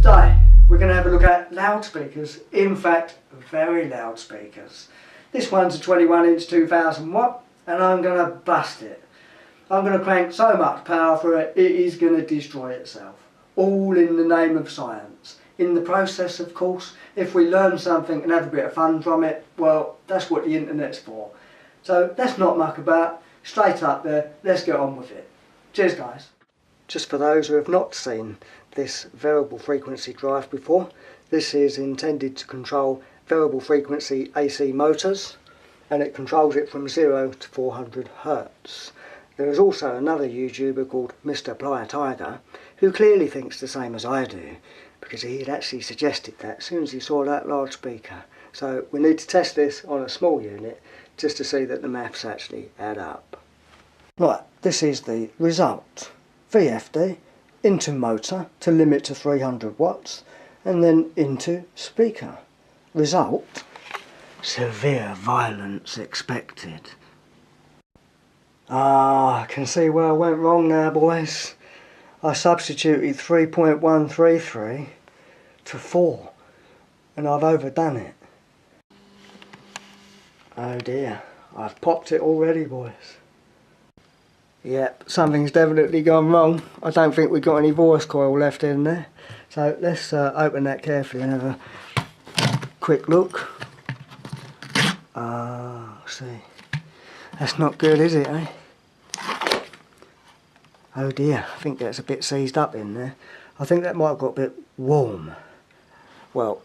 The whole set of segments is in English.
So, we're going to have a look at loudspeakers, in fact, very loud speakers. This one's a 21-inch 2000 watt, and I'm going to bust it. I'm going to crank so much power through it, it is going to destroy itself. All in the name of science. In the process, of course, if we learn something and have a bit of fun from it, well, that's what the internet's for. So let's not muck about, straight up there, let's get on with it. Cheers guys. Just for those who have not seen this variable frequency drive before, this is intended to control variable frequency AC motors, and it controls it from 0 to 400 Hertz. There is also another YouTuber called Mr. Apply Tiger who clearly thinks the same as I do, because he had actually suggested that as soon as he saw that large speaker. So we need to test this on a small unit just to see that the maths actually add up. Right, this is the result. VFD into motor to limit to 300 watts and then into speaker. Result, severe violence expected. I can see where I went wrong now, boys. I substituted 3.133 to 4 and I've overdone it. Oh dear, I've popped it already, boys. Yep, something's definitely gone wrong. I don't think we've got any voice coil left in there. So let's open that carefully and have a quick look. See. That's not good, is it, eh? Oh dear, I think that's a bit seized up in there. I think that might have got a bit warm. Well,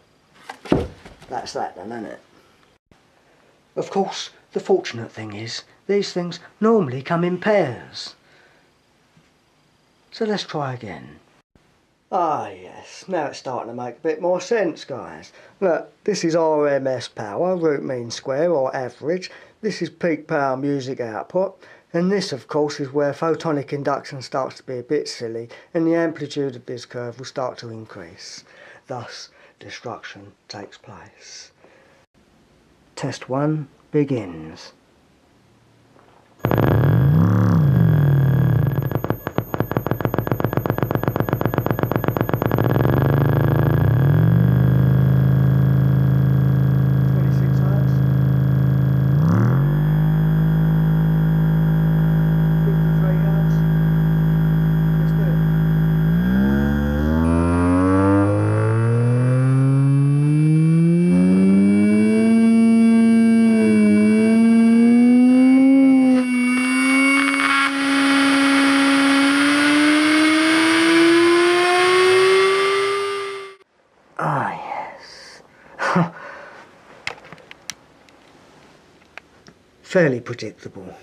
that's that then, isn't it? Of course, the fortunate thing is, these things normally come in pairs. So let's try again. Ah yes, now it's starting to make a bit more sense, guys. Look, this is RMS power, root mean square or average. This is peak power music output. And this, of course, is where photonic induction starts to be a bit silly and the amplitude of this curve will start to increase. Thus, destruction takes place. Test 1 begins. Ah, yes. Fairly predictable.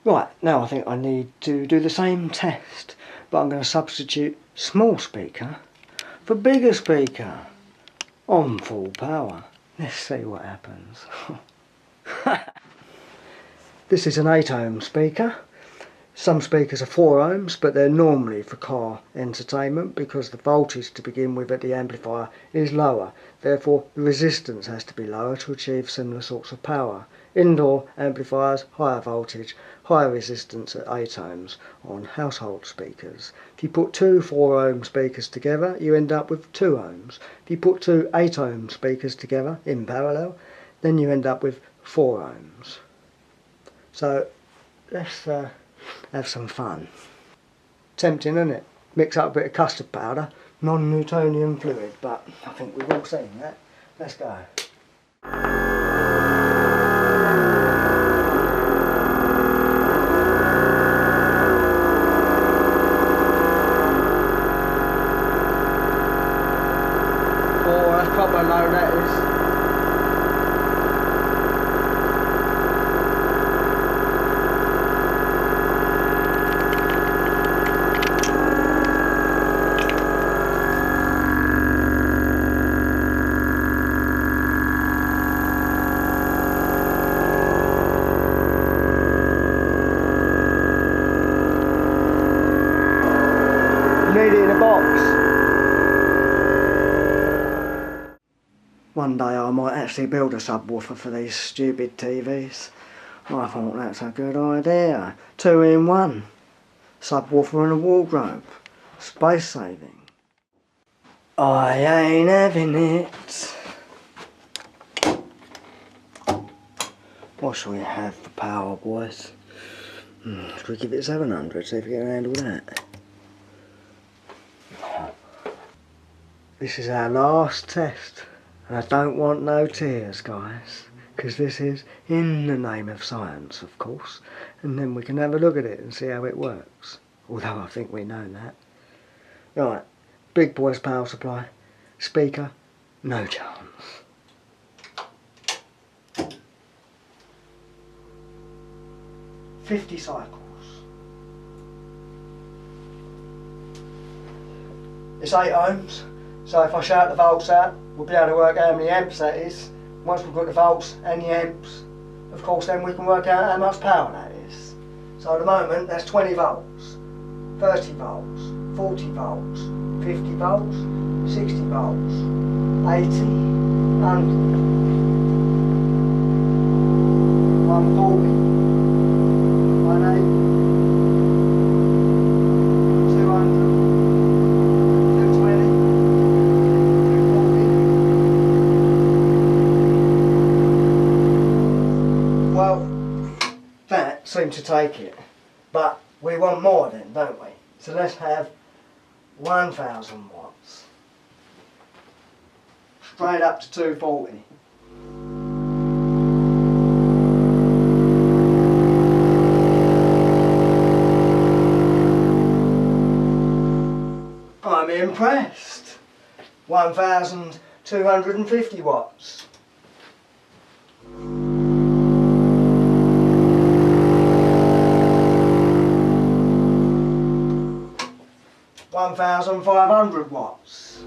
Right, now I think I need to do the same test, but I'm going to substitute small speaker for bigger speaker on full power. Let's see what happens. This is an 8 ohm speaker. Some speakers are 4 ohms, but they're normally for car entertainment because the voltage to begin with at the amplifier is lower. Therefore, the resistance has to be lower to achieve similar sorts of power. Indoor amplifiers, higher voltage, higher resistance at 8 ohms on household speakers. If you put two 4 ohm speakers together, you end up with 2 ohms. If you put two 8 ohm speakers together in parallel, then you end up with 4 ohms. So, let's have some fun. Tempting, isn't it? Mix up a bit of custard powder, non-Newtonian fluid, but I think we've all seen that. Let's go. Oh, that's proper low, that is. Need it in a box. One day I might actually build a subwoofer for these stupid TVs. I thought that's a good idea. 2 in 1. Subwoofer and a wardrobe. Space saving. I ain't having it. What shall we have for power, boys? Should we give it 700, see if we can handle that? This is our last test, and I don't want no tears, guys, because this is in the name of science, of course, and then we can have a look at it and see how it works, although I think we know that. Right, big boys power supply, speaker, no chance. "50 cycles. It's 8 ohms, so if I shout the volts out, we'll be able to work out how many amps that is. Once we've got the volts and the amps, of course, then we can work out how much power that is. So at the moment, that's 20 volts, 30 volts, 40 volts, 50 volts, 60 volts, 80, 100, 140, 180, 200, 220, 240. Well, that seemed to take it, but we want more then, don't we? So let's have 1000 watts. Straight up to 240. I'm impressed. 1250 watts. 1500 watts.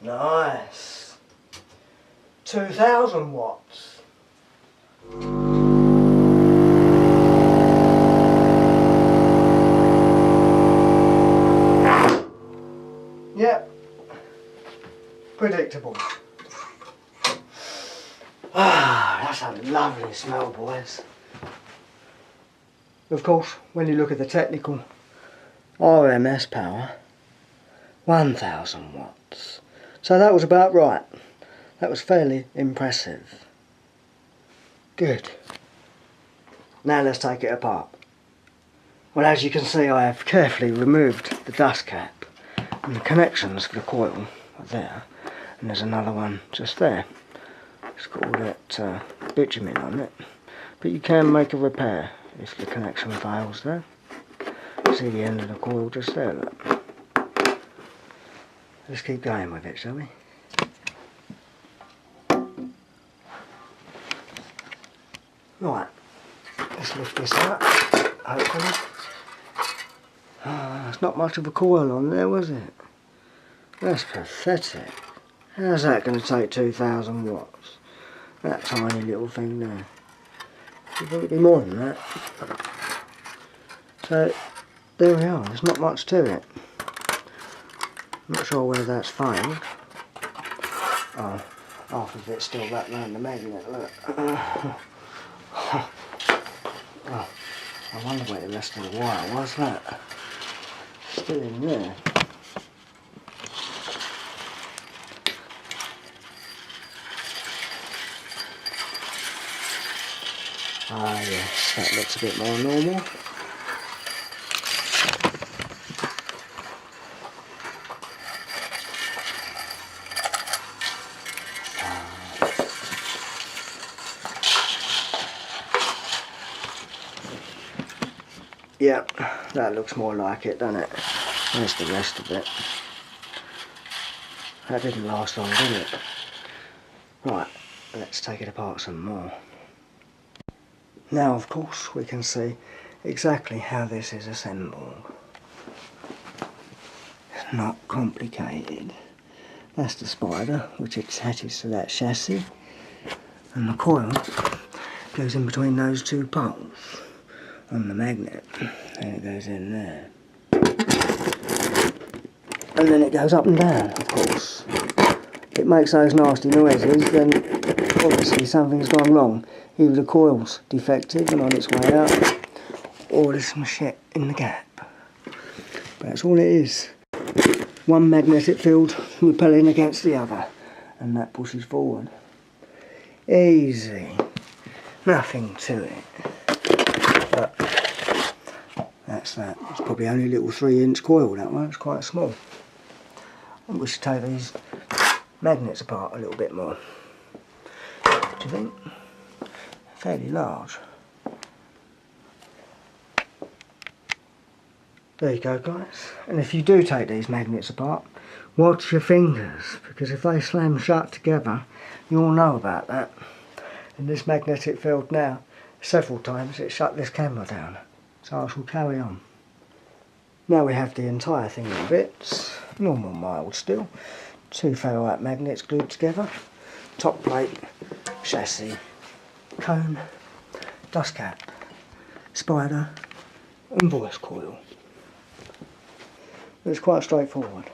Nice. 2000 watts. Yep. Predictable. Ah, that's a lovely smell, boys. Of course, when you look at the technical RMS power, 1000 watts. So that was about right. That was fairly impressive. Good. Now let's take it apart. Well, as you can see, I have carefully removed the dust cap, and the connections for the coil are there, and there's another one just there. It's got all that bitumen on it, but you can make a repair if the connection fails there. See the end of the coil just there, look. Let's keep going with it, shall we? Right, let's lift this out, hopefully. There's not much of a coil on there, was it? That's pathetic. How's that going to take 2000 watts? That tiny little thing there. You'd think it'd be more than that. So, there we are, there's not much to it. I'm not sure whether that's failed. Oh, half of it's still wrapped around the magnet, look. Oh, I wonder where the rest of the wire was, that. Still in there. Ah yes, that looks a bit more normal. Yep, that looks more like it, doesn't it? There's the rest of it. That didn't last long, did it? Right, let's take it apart some more. Now, of course, we can see exactly how this is assembled. It's not complicated. That's the spider, which attaches to that chassis, and the coil goes in between those two poles on the magnet, and it goes in there. And then it goes up and down, of course. If it makes those nasty noises, then obviously something's gone wrong. Either the coil's defective and on its way out, or there's some shit in the gap. But that's all it is. One magnetic field repelling against the other, and that pushes forward. Easy. Nothing to it. But that's that. It's probably only a little 3-inch coil, that one. It's quite small. I think we should take these magnets apart a little bit more. What do you think? Fairly large. There you go, guys. And if you do take these magnets apart, watch your fingers, because if they slam shut together, you'll know about that. In this magnetic field now, several times it shut this camera down. So I shall carry on. Now we have the entire thing in bits, normal mild steel, 2 ferrite magnets glued together, top plate, chassis, cone, dust cap, spider and voice coil. It's quite straightforward.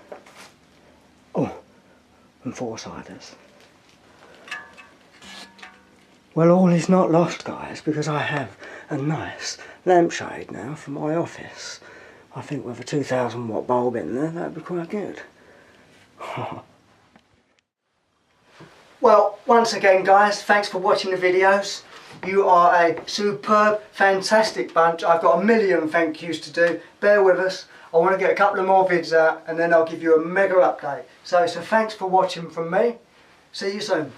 Oh, and 4-siders. Well, all is not lost, guys, because I have a nice lampshade now for my office. I think with a 2000 watt bulb in there, that'd be quite good. Well, once again, guys, thanks for watching the videos. You are a superb, fantastic bunch. I've got a million thank yous to do. Bear with us. I want to get a couple of more vids out, and then I'll give you a mega update. So thanks for watching from me. See you soon.